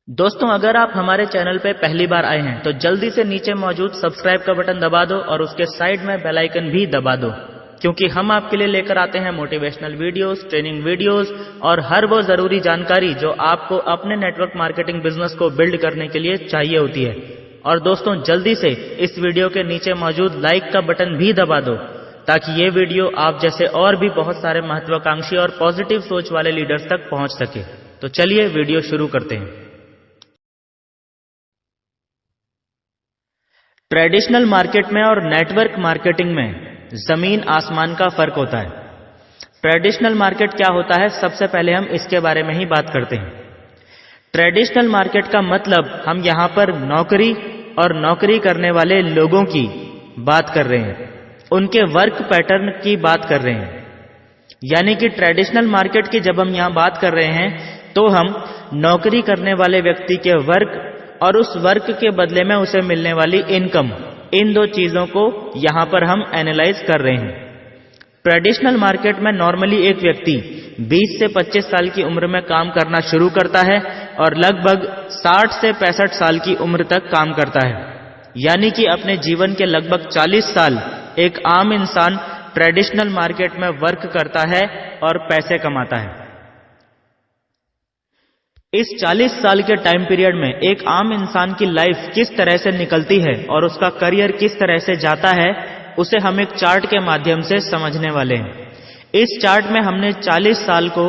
दोस्तों, अगर आप हमारे चैनल पे पहली बार आए हैं तो जल्दी से नीचे मौजूद सब्सक्राइब का बटन दबा दो और उसके साइड में बेल आइकन भी दबा दो, क्योंकि हम आपके लिए लेकर आते हैं मोटिवेशनल वीडियोस, ट्रेनिंग वीडियोस और हर वो जरूरी जानकारी जो आपको अपने नेटवर्क मार्केटिंग बिजनेस को बिल्ड करने के लिए चाहिए होती है। और दोस्तों, जल्दी से इस वीडियो के नीचे मौजूद लाइक का बटन भी दबा दो ताकि ये वीडियो आप जैसे और भी बहुत सारे महत्वाकांक्षी और पॉजिटिव सोच वाले लीडर्स तक पहुंच सके। तो चलिए वीडियो शुरू करते हैं। ट्रेडिशनल मार्केट में और नेटवर्क मार्केटिंग में जमीन आसमान का फर्क होता है। ट्रेडिशनल मार्केट क्या होता है, सबसे पहले हम इसके बारे में ही बात करते हैं। ट्रेडिशनल मार्केट का मतलब हम यहां पर नौकरी और नौकरी करने वाले लोगों की बात कर रहे हैं, उनके वर्क पैटर्न की बात कर रहे हैं। यानी कि ट्रेडिशनल मार्केट की जब हम यहां बात कर रहे हैं तो हम नौकरी करने वाले व्यक्ति के वर्क और उस वर्क के बदले में उसे मिलने वाली इनकम, इन दो चीजों को यहां पर हम एनालाइज कर रहे हैं। ट्रेडिशनल मार्केट में नॉर्मली एक व्यक्ति 20 से 25 साल की उम्र में काम करना शुरू करता है और लगभग 60 से 65 साल की उम्र तक काम करता है। यानी कि अपने जीवन के लगभग 40 साल एक आम इंसान ट्रेडिशनल मार्केट में वर्क करता है और पैसे कमाता है। इस 40 साल के टाइम पीरियड में एक आम इंसान की लाइफ किस तरह से निकलती है और उसका करियर किस तरह से जाता है, उसे हम एक चार्ट के माध्यम से समझने वाले हैं। इस चार्ट में हमने 40 साल को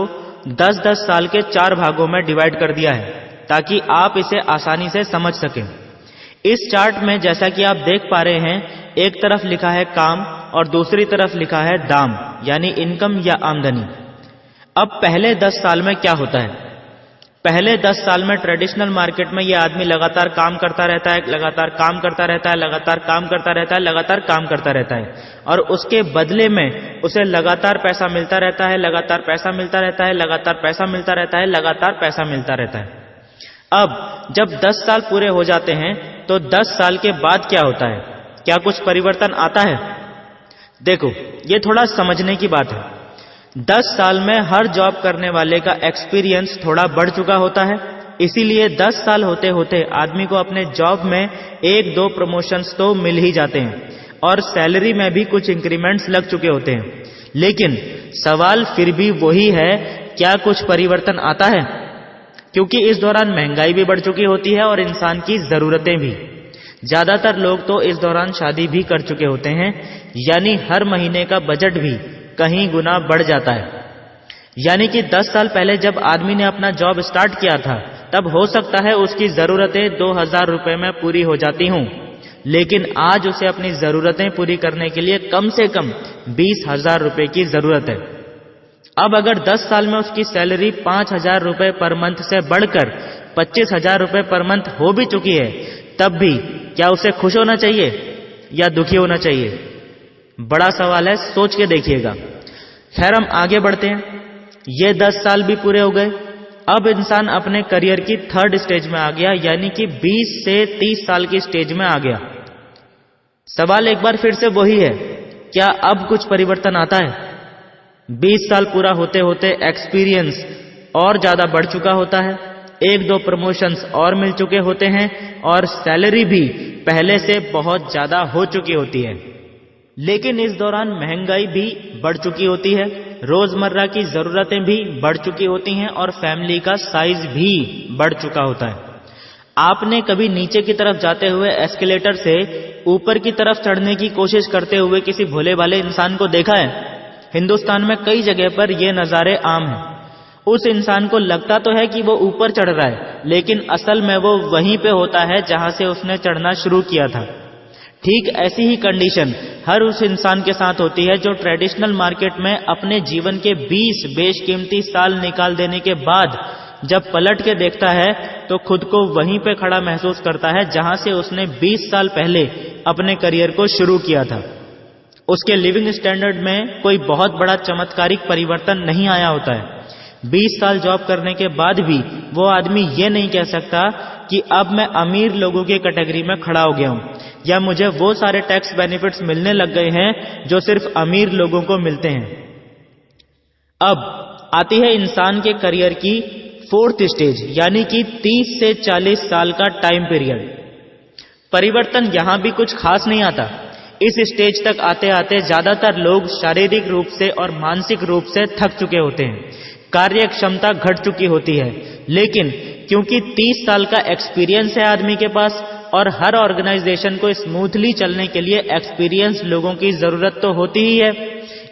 10-10 साल के 4 भागों में डिवाइड कर दिया है ताकि आप इसे आसानी से समझ सकें। इस चार्ट में जैसा कि आप देख पा रहे हैं, एक तरफ लिखा है काम और दूसरी तरफ लिखा है दाम, यानी इनकम या आमदनी। अब पहले 10 साल में क्या होता है? पहले 10 साल में ट्रेडिशनल मार्केट में यह आदमी लगातार काम करता रहता है, लगातार काम करता रहता है, लगातार काम करता रहता है, लगातार काम करता रहता है और उसके बदले में उसे लगातार पैसा मिलता रहता है, लगातार पैसा मिलता रहता है, लगातार पैसा मिलता रहता है, लगातार पैसा मिलता रहता है। अब जब 10 साल पूरे हो जाते हैं तो 10 साल के बाद क्या होता है? क्या कुछ परिवर्तन आता है? देखो, ये थोड़ा समझने की बात है। 10 साल में हर जॉब करने वाले का एक्सपीरियंस थोड़ा बढ़ चुका होता है, इसीलिए 10 साल होते होते आदमी को अपने जॉब में 1-2 प्रमोशंस तो मिल ही जाते हैं और सैलरी में भी कुछ इंक्रीमेंट्स लग चुके होते हैं। लेकिन सवाल फिर भी वही है, क्या कुछ परिवर्तन आता है? क्योंकि इस दौरान महंगाई भी बढ़ चुकी होती है और इंसान की जरूरतें भी। ज्यादातर लोग तो इस दौरान शादी भी कर चुके होते हैं, यानी हर महीने का बजट भी कहीं गुना बढ़ जाता है। यानी कि 10 साल पहले जब आदमी ने अपना जॉब स्टार्ट किया था तब हो सकता है उसकी जरूरतें 2000 रुपए में पूरी हो जाती हों, लेकिन आज उसे अपनी जरूरतें पूरी करने के लिए कम से कम 20,000 रुपए की जरूरत है। अब अगर 10 साल में उसकी सैलरी 5,000 रुपए पर मंथ से बढ़कर 25,000 रुपए पर मंथ हो भी चुकी है, तब भी क्या उसे खुश होना चाहिए या दुखी होना चाहिए? बड़ा सवाल है, सोच के देखिएगा। खैर, हम आगे बढ़ते हैं। ये 10 साल भी पूरे हो गए। अब इंसान अपने करियर की 3rd स्टेज में आ गया, यानी कि 20 से 30 साल की स्टेज में आ गया। सवाल एक बार फिर से वही है, क्या अब कुछ परिवर्तन आता है? 20 साल पूरा होते होते एक्सपीरियंस और ज्यादा बढ़ चुका होता है, 1-2 प्रमोशंस और मिल चुके होते हैं और सैलरी भी पहले से बहुत ज्यादा हो चुकी होती है। लेकिन इस दौरान महंगाई भी बढ़ चुकी होती है, रोजमर्रा की जरूरतें भी बढ़ चुकी होती हैं और फैमिली का साइज भी बढ़ चुका होता है। आपने कभी नीचे की तरफ जाते हुए एस्केलेटर से ऊपर की तरफ चढ़ने की कोशिश करते हुए किसी भोले भाले इंसान को देखा है? हिंदुस्तान में कई जगह पर ये नजारे आम हैं। उस इंसान को लगता तो है कि वो ऊपर चढ़ रहा है, लेकिन असल में वो वहीं पे होता है जहां से उसने चढ़ना शुरू किया था। ठीक ऐसी ही कंडीशन हर उस इंसान के साथ होती है जो ट्रेडिशनल मार्केट में अपने जीवन के 20 बेशकीमती साल निकाल देने के बाद जब पलट के देखता है तो खुद को वहीं पे खड़ा महसूस करता है जहां से उसने 20 साल पहले अपने करियर को शुरू किया था। उसके लिविंग स्टैंडर्ड में कोई बहुत बड़ा चमत्कारिक परिवर्तन नहीं आया होता है। 20 साल जॉब करने के बाद भी वो आदमी ये नहीं कह सकता कि अब मैं अमीर लोगों की कैटेगरी में खड़ा हो गया हूं या मुझे वो सारे टैक्स बेनिफिट्स मिलने लग गए हैं जो सिर्फ अमीर लोगों को मिलते हैं। अब आती है इंसान के करियर की फोर्थ स्टेज यानी कि 30 से 40 साल का टाइम पीरियड। परिवर्तन यहां भी कुछ खास नहीं आता। इस स्टेज तक आते आते ज्यादातर लोग शारीरिक रूप से और मानसिक रूप से थक चुके होते हैं, कार्य क्षमता घट चुकी होती है। लेकिन क्योंकि 30 साल का एक्सपीरियंस है आदमी के पास और हर ऑर्गेनाइजेशन को स्मूथली चलने के लिए एक्सपीरियंस लोगों की जरूरत तो होती ही है,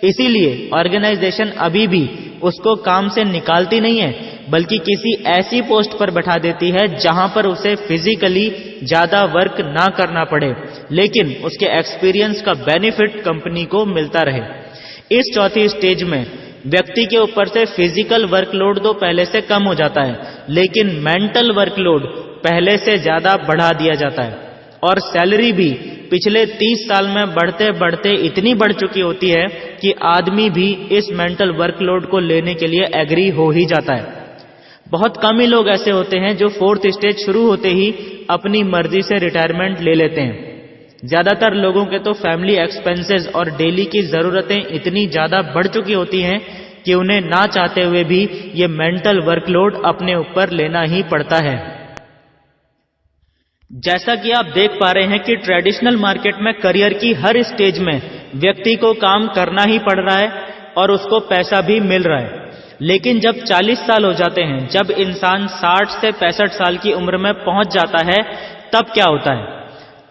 इसीलिए ऑर्गेनाइजेशन अभी भी उसको काम से निकालती नहीं है, बल्कि किसी ऐसी पोस्ट पर बैठा देती है जहां पर उसे फिजिकली ज्यादा वर्क ना करना पड़े, लेकिन उसके एक्सपीरियंस का बेनिफिट कंपनी को मिलता रहे। इस चौथी स्टेज में व्यक्ति के ऊपर से फिजिकल वर्कलोड तो पहले से कम हो जाता है, लेकिन मेंटल वर्कलोड पहले से ज्यादा बढ़ा दिया जाता है और सैलरी भी पिछले 30 साल में बढ़ते बढ़ते इतनी बढ़ चुकी होती है कि आदमी भी इस मेंटल वर्कलोड को लेने के लिए एग्री हो ही जाता है। बहुत कम ही लोग ऐसे होते हैं जो फोर्थ स्टेज शुरू होते ही अपनी मर्जी से रिटायरमेंट ले लेते हैं। ज्यादातर लोगों के तो फैमिली एक्सपेंसेस और डेली की जरूरतें इतनी ज्यादा बढ़ चुकी होती हैं कि उन्हें ना चाहते हुए भी ये मेंटल वर्कलोड अपने ऊपर लेना ही पड़ता है। जैसा कि आप देख पा रहे हैं कि ट्रेडिशनल मार्केट में करियर की हर स्टेज में व्यक्ति को काम करना ही पड़ रहा है और उसको पैसा भी मिल रहा है। लेकिन जब 40 साल हो जाते हैं, जब इंसान 60 से 65 साल की उम्र में पहुंच जाता है, तब क्या होता है?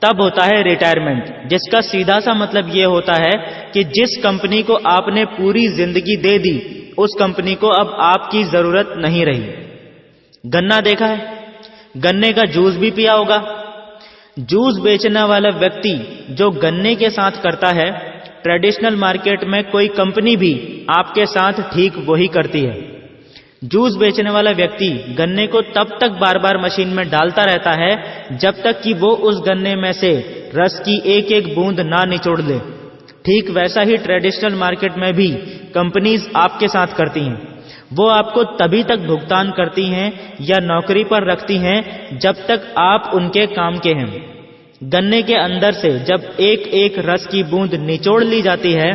तब होता है रिटायरमेंट, जिसका सीधा सा मतलब यह होता है कि जिस कंपनी को आपने पूरी जिंदगी दे दी, उस कंपनी को अब आपकी जरूरत नहीं रही। गन्ना देखा है? गन्ने का जूस भी पिया होगा। जूस बेचने वाला व्यक्ति जो गन्ने के साथ करता है, ट्रेडिशनल मार्केट में कोई कंपनी भी आपके साथ ठीक वही करती है। जूस बेचने वाला व्यक्ति गन्ने को तब तक बार बार मशीन में डालता रहता है जब तक कि वो उस गन्ने में से रस की एक एक बूंद ना निचोड़ ले। ठीक वैसा ही ट्रेडिशनल मार्केट में भी कंपनीज आपके साथ करती हैं। वो आपको तभी तक भुगतान करती हैं या नौकरी पर रखती हैं जब तक आप उनके काम के हैं। गन्ने के अंदर से जब एक एक रस की बूंद निचोड़ ली जाती है,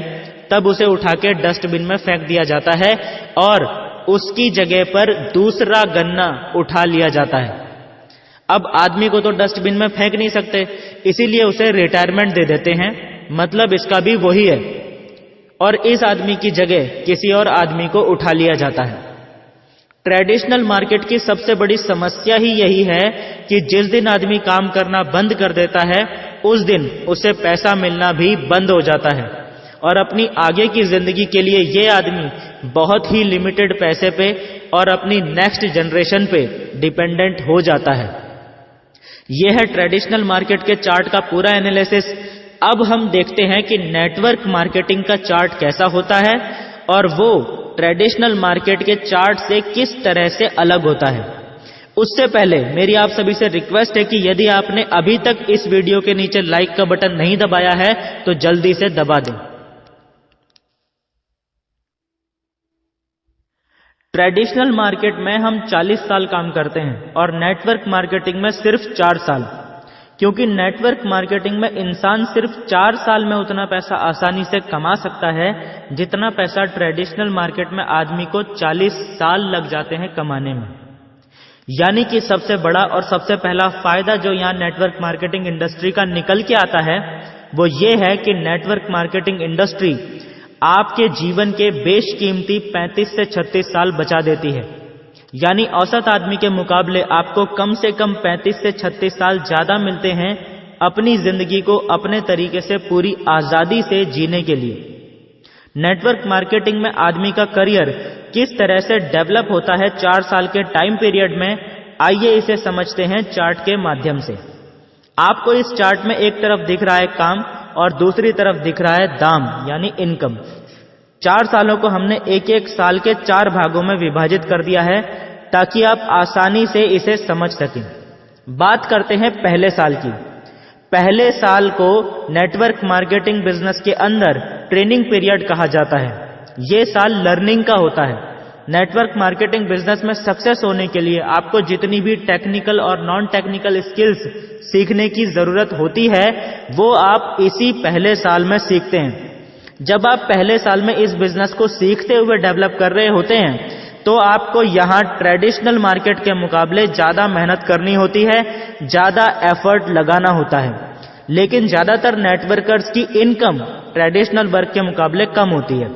तब उसे उठा के डस्टबिन में फेंक दिया जाता है और उसकी जगह पर दूसरा गन्ना उठा लिया जाता है। अब आदमी को तो डस्टबिन में फेंक नहीं सकते, इसीलिए उसे रिटायरमेंट दे देते हैं। मतलब इसका भी वही है और इस आदमी की जगह किसी और आदमी को उठा लिया जाता है। ट्रेडिशनल मार्केट की सबसे बड़ी समस्या ही यही है कि जिस दिन आदमी काम करना बंद कर देता है, उस दिन उसे पैसा मिलना भी बंद हो जाता है और अपनी आगे की जिंदगी के लिए ये आदमी बहुत ही लिमिटेड पैसे पे और अपनी नेक्स्ट जनरेशन पे डिपेंडेंट हो जाता है। यह है ट्रेडिशनल मार्केट के चार्ट का पूरा एनालिसिस। अब हम देखते हैं कि नेटवर्क मार्केटिंग का चार्ट कैसा होता है और वो ट्रेडिशनल मार्केट के चार्ट से किस तरह से अलग होता है। उससे पहले मेरी आप सभी से रिक्वेस्ट है कि यदि आपने अभी तक इस वीडियो के नीचे लाइक का बटन नहीं दबाया है तो जल्दी से दबा दें। ट्रेडिशनल मार्केट में हम 40 साल काम करते हैं और नेटवर्क मार्केटिंग में सिर्फ 4 साल, क्योंकि नेटवर्क मार्केटिंग में इंसान सिर्फ 4 साल में उतना पैसा आसानी से कमा सकता है जितना पैसा ट्रेडिशनल मार्केट में आदमी को 40 साल लग जाते हैं कमाने में। यानी कि सबसे बड़ा और सबसे पहला फायदा जो यहां नेटवर्क मार्केटिंग इंडस्ट्री का निकल के आता है वो ये है कि नेटवर्क मार्केटिंग इंडस्ट्री आपके जीवन के बेशकीमती 35 से 36 साल बचा देती है। यानी औसत आदमी के मुकाबले आपको कम से कम 35 से 36 साल ज्यादा मिलते हैं अपनी जिंदगी को अपने तरीके से पूरी आजादी से जीने के लिए। नेटवर्क मार्केटिंग में आदमी का करियर किस तरह से डेवलप होता है 4 साल के टाइम पीरियड में, आइए इसे समझते हैं चार्ट के माध्यम से। आपको इस चार्ट में एक तरफ दिख रहा है काम और दूसरी तरफ दिख रहा है दाम यानी इनकम। 4 सालों को हमने एक एक साल के 4 भागों में विभाजित कर दिया है ताकि आप आसानी से इसे समझ सकें। बात करते हैं पहले साल की। पहले साल को नेटवर्क मार्केटिंग बिजनेस के अंदर ट्रेनिंग पीरियड कहा जाता है। यह साल लर्निंग का होता है। नेटवर्क मार्केटिंग बिजनेस में सक्सेस होने के लिए आपको जितनी भी टेक्निकल और नॉन टेक्निकल स्किल्स सीखने की जरूरत होती है वो आप इसी पहले साल में सीखते हैं। जब आप पहले साल में इस बिजनेस को सीखते हुए डेवलप कर रहे होते हैं तो आपको यहां ट्रेडिशनल मार्केट के मुकाबले ज्यादा मेहनत करनी होती है, ज्यादा एफर्ट लगाना होता है। लेकिन ज्यादातर नेटवर्कर्स की इनकम ट्रेडिशनल वर्क के मुकाबले कम होती है।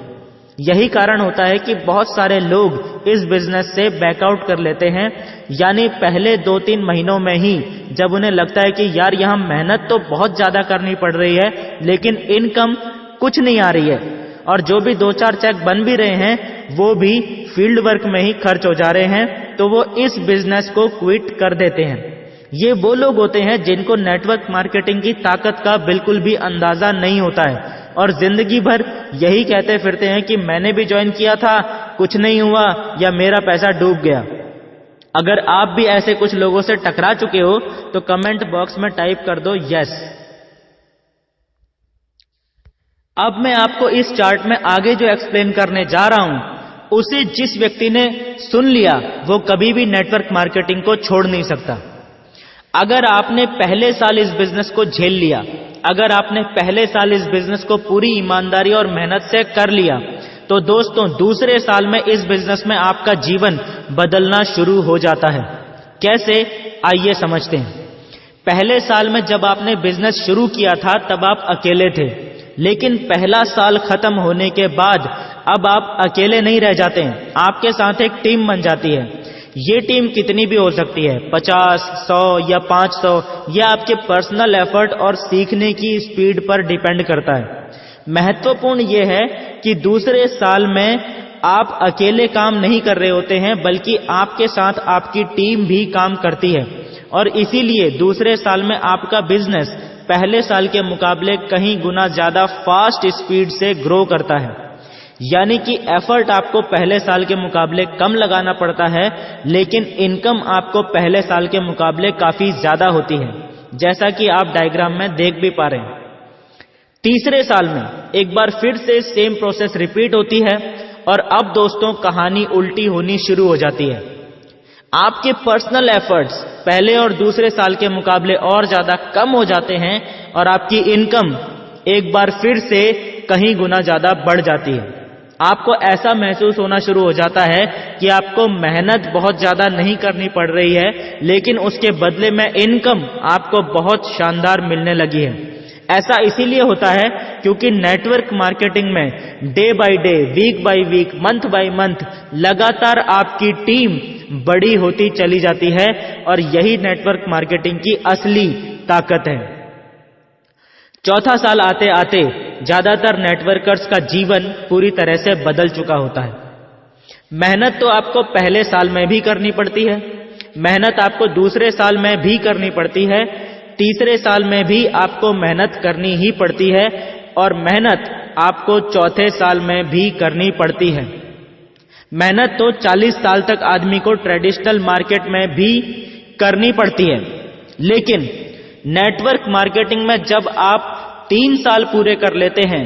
यही कारण होता है कि बहुत सारे लोग इस बिजनेस से बैकआउट कर लेते हैं, यानी पहले 2-3 महीनों में ही जब उन्हें लगता है कि यार यहां मेहनत तो बहुत ज्यादा करनी पड़ रही है लेकिन इनकम कुछ नहीं आ रही है, और जो भी 2-4 चेक बन भी रहे हैं वो भी फील्ड वर्क में ही खर्च हो जा रहे हैं, तो वो इस बिजनेस को क्विट कर देते हैं। ये वो लोग होते हैं जिनको नेटवर्क मार्केटिंग की ताकत का बिल्कुल भी अंदाजा नहीं होता है और जिंदगी भर यही कहते फिरते हैं कि मैंने भी ज्वाइन किया था, कुछ नहीं हुआ, या मेरा पैसा डूब गया। अगर आप भी ऐसे कुछ लोगों से टकरा चुके हो तो कमेंट बॉक्स में टाइप कर दो यस। अब मैं आपको इस चार्ट में आगे जो एक्सप्लेन करने जा रहा हूं उसे जिस व्यक्ति ने सुन लिया वो कभी भी नेटवर्क मार्केटिंग को छोड़ नहीं सकता। अगर आपने पहले साल इस बिजनेस को झेल लिया, अगर आपने पहले साल इस बिजनेस को पूरी ईमानदारी और मेहनत से कर लिया, तो दोस्तों दूसरे साल में इस बिजनेस में आपका जीवन बदलना शुरू हो जाता है। कैसे, आइए समझते हैं। पहले साल में जब आपने बिजनेस शुरू किया था तब आप अकेले थे, लेकिन पहला साल खत्म होने के बाद अब आप अकेले नहीं रह जाते हैं, आपके साथ एक टीम बन जाती है। ये टीम कितनी भी हो सकती है, 50, 100 या 500, यह आपके पर्सनल एफर्ट और सीखने की स्पीड पर डिपेंड करता है। महत्वपूर्ण यह है कि दूसरे साल में आप अकेले काम नहीं कर रहे होते हैं, बल्कि आपके साथ आपकी टीम भी काम करती है, और इसीलिए दूसरे साल में आपका बिजनेस पहले साल के मुकाबले कहीं गुना ज्यादा फास्ट स्पीड से ग्रो करता है। यानी कि एफर्ट आपको पहले साल के मुकाबले कम लगाना पड़ता है, लेकिन इनकम आपको पहले साल के मुकाबले काफी ज्यादा होती है, जैसा कि आप डायग्राम में देख भी पा रहे हैं। तीसरे साल में एक बार फिर से सेम प्रोसेस रिपीट होती है और अब दोस्तों कहानी उल्टी होनी शुरू हो जाती है। आपके पर्सनल एफर्ट्स पहले और दूसरे साल के मुकाबले और ज्यादा कम हो जाते हैं और आपकी इनकम एक बार फिर से कहीं गुना ज्यादा बढ़ जाती है। आपको ऐसा महसूस होना शुरू हो जाता है कि आपको मेहनत बहुत ज्यादा नहीं करनी पड़ रही है, लेकिन उसके बदले में इनकम आपको बहुत शानदार मिलने लगी है। ऐसा इसीलिए होता है क्योंकि नेटवर्क मार्केटिंग में day by day, week by week, month by month लगातार आपकी टीम बड़ी होती चली जाती है, और यही नेटवर्क मार्केटिंग की असली ताकत है। चौथा साल आते आते ज्यादातर नेटवर्कर्स का जीवन पूरी तरह से बदल चुका होता है। मेहनत तो आपको पहले साल में भी करनी पड़ती है, मेहनत आपको दूसरे साल में भी करनी पड़ती है, तीसरे साल में भी आपको मेहनत करनी ही पड़ती है, और मेहनत आपको चौथे साल में भी करनी पड़ती है। मेहनत तो 40 साल तक आदमी को ट्रेडिशनल मार्केट में भी करनी पड़ती है, लेकिन नेटवर्क मार्केटिंग में जब आप 3 साल पूरे कर लेते हैं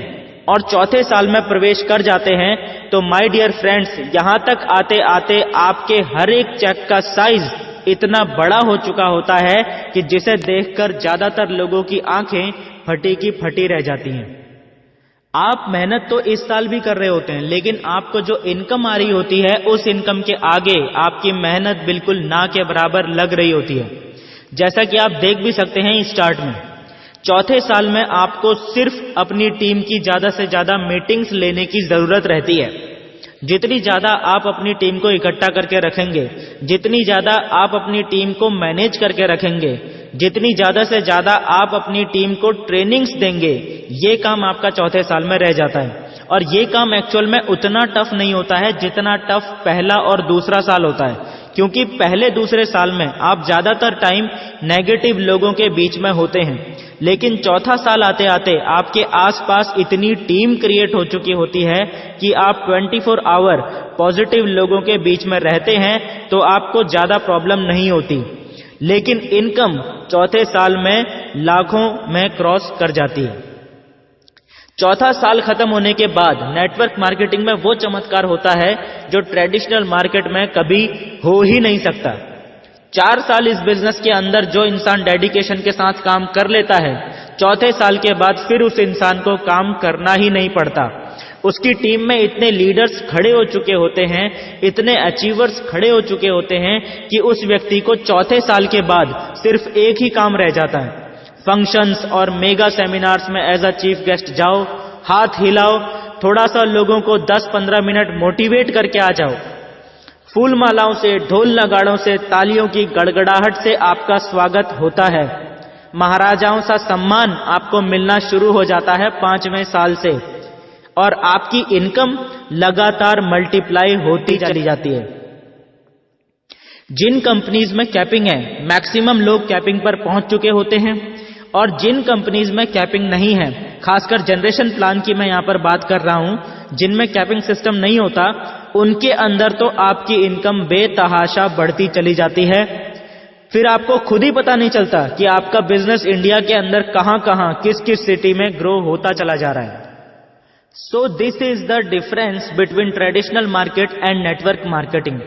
और चौथे साल में प्रवेश कर जाते हैं, तो माय डियर फ्रेंड्स, यहां तक आते आते आपके हर एक चेक का साइज इतना बड़ा हो चुका होता है कि जिसे देखकर ज्यादातर लोगों की आंखें फटी की फटी रह जाती हैं। आप मेहनत तो इस साल भी कर रहे होते हैं, लेकिन आपको जो इनकम आ रही होती है उस इनकम के आगे आपकी मेहनत बिल्कुल ना के बराबर लग रही होती है। जैसा कि आप देख भी सकते हैं इस चार्ट में, चौथे साल में आपको सिर्फ अपनी टीम की ज्यादा से ज्यादा मीटिंग्स लेने की जरूरत रहती है। जितनी ज्यादा आप अपनी टीम को इकट्ठा करके रखेंगे, जितनी ज्यादा आप अपनी टीम को मैनेज करके रखेंगे, जितनी ज्यादा से ज्यादा आप अपनी टीम को ट्रेनिंग्स देंगे, ये काम आपका चौथे साल में रह जाता है। और ये काम एक्चुअल में उतना टफ नहीं होता है जितना टफ पहला और दूसरा साल होता है, क्योंकि पहले दूसरे साल में आप ज्यादातर टाइम नेगेटिव लोगों के बीच में होते हैं, लेकिन चौथा साल आते आते आपके आसपास इतनी टीम क्रिएट हो चुकी होती है कि आप 24 आवर पॉजिटिव लोगों के बीच में रहते हैं, तो आपको ज्यादा प्रॉब्लम नहीं होती। लेकिन इनकम चौथे साल में लाखों में क्रॉस कर जाती है। चौथा साल खत्म होने के बाद नेटवर्क मार्केटिंग में वो चमत्कार होता है जो ट्रेडिशनल मार्केट में कभी हो ही नहीं सकता। 4 साल इस बिजनेस के अंदर जो इंसान डेडिकेशन के साथ काम कर लेता है, चौथे साल के बाद फिर उस इंसान को काम करना ही नहीं पड़ता। उसकी टीम में इतने लीडर्स खड़े हो चुके होते हैं, इतने अचीवर्स खड़े हो चुके होते हैं कि उस व्यक्ति को चौथे साल के बाद सिर्फ एक ही काम रह जाता है, फंक्शंस और मेगा सेमिनार्स में एज अ चीफ गेस्ट जाओ, हाथ हिलाओ, थोड़ा सा लोगों को 10-15 मिनट मोटिवेट करके आ जाओ। फूल मालाओं से, ढोल नगाड़ों से, तालियों की गड़गड़ाहट से आपका स्वागत होता है। महाराजाओं सा सम्मान आपको मिलना शुरू हो जाता है 5वें साल से, और आपकी इनकम लगातार मल्टीप्लाई होती चली जाती है। जिन कंपनीज में कैपिंग है, मैक्सिमम लोग कैपिंग पर पहुंच चुके होते हैं, और जिन कंपनीज में कैपिंग नहीं है, खासकर जनरेशन प्लान की मैं यहां पर बात कर रहा हूं, जिनमें कैपिंग सिस्टम नहीं होता, उनके अंदर तो आपकी इनकम बेतहाशा बढ़ती चली जाती है। फिर आपको खुद ही पता नहीं चलता कि आपका बिजनेस इंडिया के अंदर कहां-कहां, किस-किस सिटी में ग्रो होता चला जा रहा है। So this is the difference between traditional market and network marketing.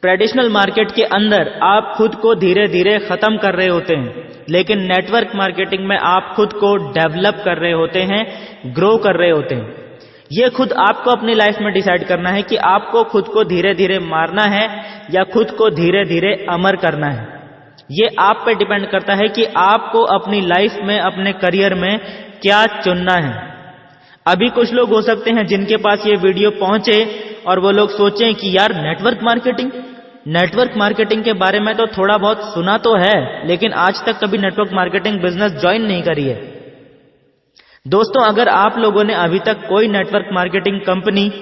Traditional market के अंदर आप खुद को धीरे धीरे खत्म कर रहे होते हैं, लेकिन नेटवर्क मार्केटिंग में आप खुद को डेवलप कर रहे होते हैं, ग्रो कर रहे होते हैं। यह खुद आपको अपनी लाइफ में डिसाइड करना है कि आपको खुद को धीरे धीरे मारना है या खुद को धीरे धीरे अमर करना है। यह आप पे डिपेंड करता है कि आपको अपनी लाइफ में, अपने करियर में क्या चुनना है। अभी कुछ लोग हो सकते हैं जिनके पास ये वीडियो पहुंचे और वो लोग सोचें कि यार नेटवर्क मार्केटिंग के बारे में तो थोड़ा बहुत सुना तो है, लेकिन आज तक कभी नेटवर्क मार्केटिंग बिजनेस ज्वाइन नहीं करी है। दोस्तों, अगर आप लोगों ने अभी तक कोई नेटवर्क मार्केटिंग कंपनी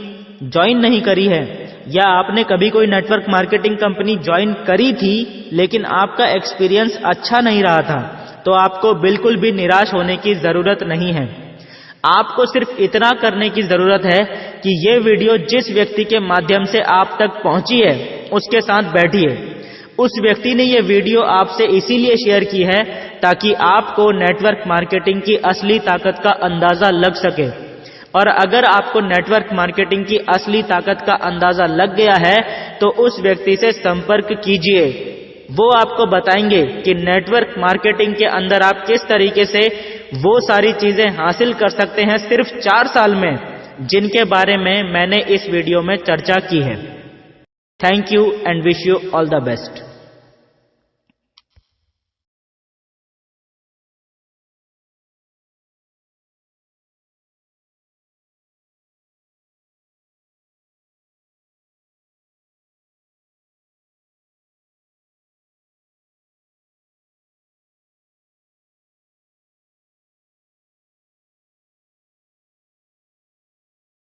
ज्वाइन नहीं करी है, या आपने कभी कोई नेटवर्क मार्केटिंग कंपनी ज्वाइन करी थी लेकिन आपका एक्सपीरियंस अच्छा नहीं रहा था, तो आपको बिल्कुल भी निराश होने की जरूरत नहीं है। आपको सिर्फ इतना करने की जरूरत है कि ये वीडियो जिस व्यक्ति के माध्यम से आप तक पहुंची है, उसके साथ बैठिए। उस व्यक्ति ने ये वीडियो आपसे इसीलिए शेयर की है ताकि आपको नेटवर्क मार्केटिंग की असली ताकत का अंदाजा लग सके। और अगर आपको नेटवर्क मार्केटिंग की असली ताकत का अंदाजा लग गया है, तो उस व्यक्ति से संपर्क कीजिए। वो आपको बताएंगे कि नेटवर्क मार्केटिंग के अंदर आप किस तरीके से वो सारी चीजें हासिल कर सकते हैं सिर्फ 4 साल में, जिनके बारे में मैंने इस वीडियो में चर्चा की है। Thank you and wish you all the best.